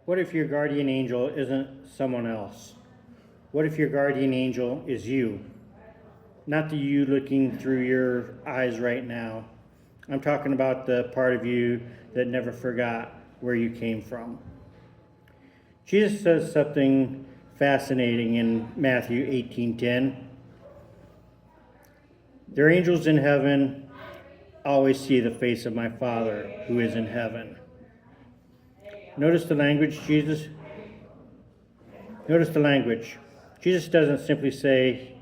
What if your guardian angel isn't someone else? What if your guardian angel is you? Not the you looking through your eyes right now. I'm talking about the part of you that never forgot where you came from. Jesus says something fascinating in Matthew 18:10. Their angels in heaven always see the face of my Father who is in heaven. Notice the language, Jesus. Notice the language. Jesus doesn't simply say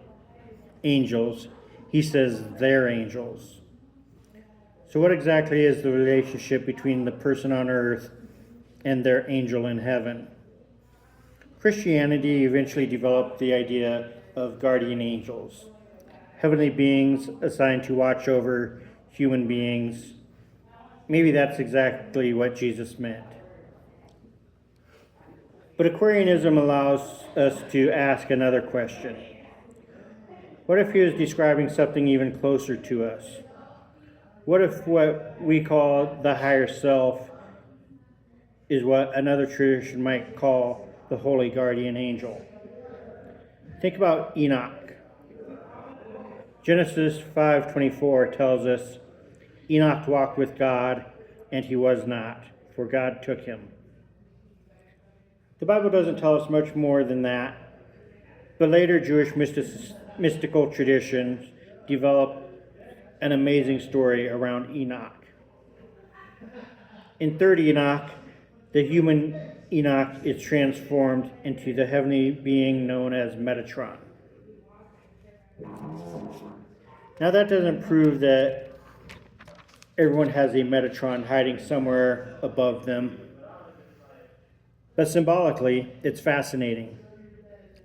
angels, he says their angels. So what exactly is the relationship between the person on earth and their angel in heaven? Christianity eventually developed the idea of guardian angels, heavenly beings assigned to watch over human beings. Maybe that's exactly what Jesus meant. But Aquarianism allows us to ask another question. What if he was describing something even closer to us? What if what we call the higher self is what another tradition might call the holy guardian angel? Think about Enoch. Genesis 5:24 tells us, Enoch walked with God, and he was not, for God took him. The Bible doesn't tell us much more than that, but later Jewish mystical traditions developed an amazing story around Enoch. In 3rd Enoch, the human Enoch is transformed into the heavenly being known as Metatron. Now that doesn't prove that everyone has a Metatron hiding somewhere above them, but symbolically, it's fascinating.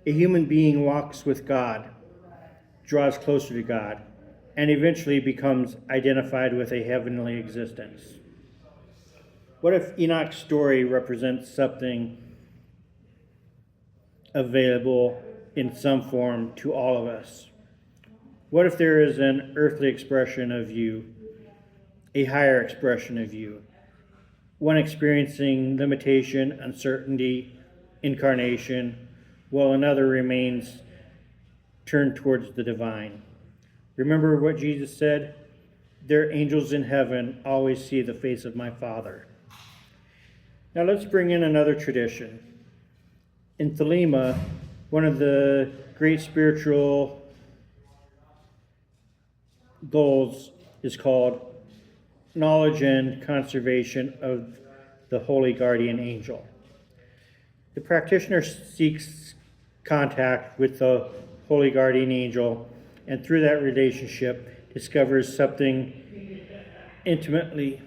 A human being walks with God, draws closer to God, and eventually becomes identified with a heavenly existence. What if Enoch's story represents something available in some form to all of us? What if there is an earthly expression of you, a higher expression of you, one experiencing limitation, uncertainty, incarnation, while another remains turned towards the divine? Remember what Jesus said? Their angels in heaven always see the face of my Father. Now let's bring in another tradition. In Thelema, one of the great spiritual goals is called knowledge and conservation of the holy guardian angel. The practitioner seeks contact with the holy guardian angel, and through that relationship discovers something intimately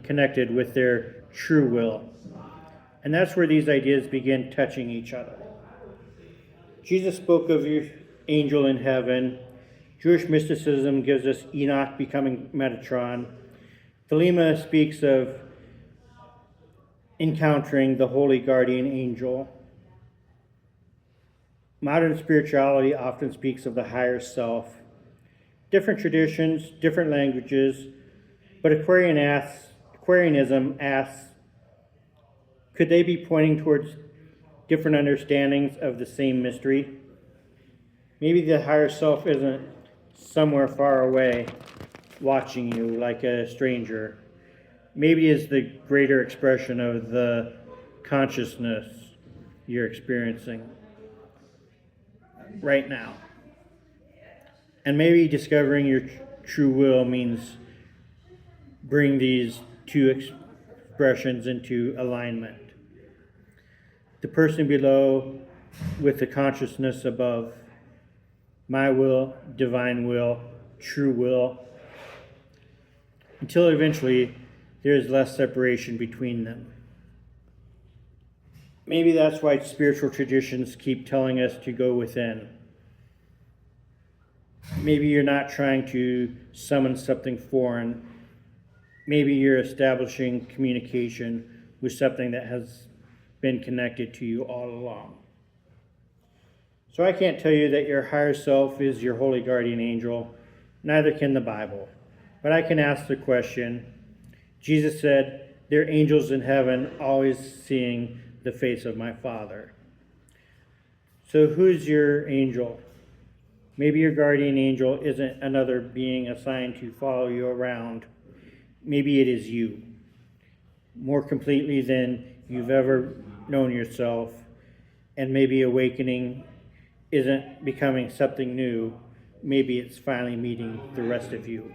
connected with their true will. And that's where these ideas begin touching each other. Jesus spoke of your angel in heaven. Jewish mysticism gives us Enoch becoming Metatron. Thelema speaks of encountering the holy guardian angel. Modern spirituality often speaks of the higher self. Different traditions, different languages, but Aquarianism asks, could they be pointing towards different understandings of the same mystery? Maybe the higher self isn't somewhere far away watching you like a stranger. Maybe it's the greater expression of the consciousness you're experiencing right now. And maybe discovering your true will means bring these two expressions into alignment. The person below with the consciousness above. My will, divine will, true will, until eventually there is less separation between them. Maybe that's why spiritual traditions keep telling us to go within. Maybe you're not trying to summon something foreign. Maybe you're establishing communication with something that has been connected to you all along. So I can't tell you that your higher self is your holy guardian angel. Neither can the Bible. But I can ask the question. Jesus said, they're angels in heaven, always seeing the face of my Father. So who's your angel? Maybe your guardian angel isn't another being assigned to follow you around. Maybe it is you, more completely than you've ever known yourself. And maybe awakening isn't becoming something new. Maybe it's finally meeting the rest of you.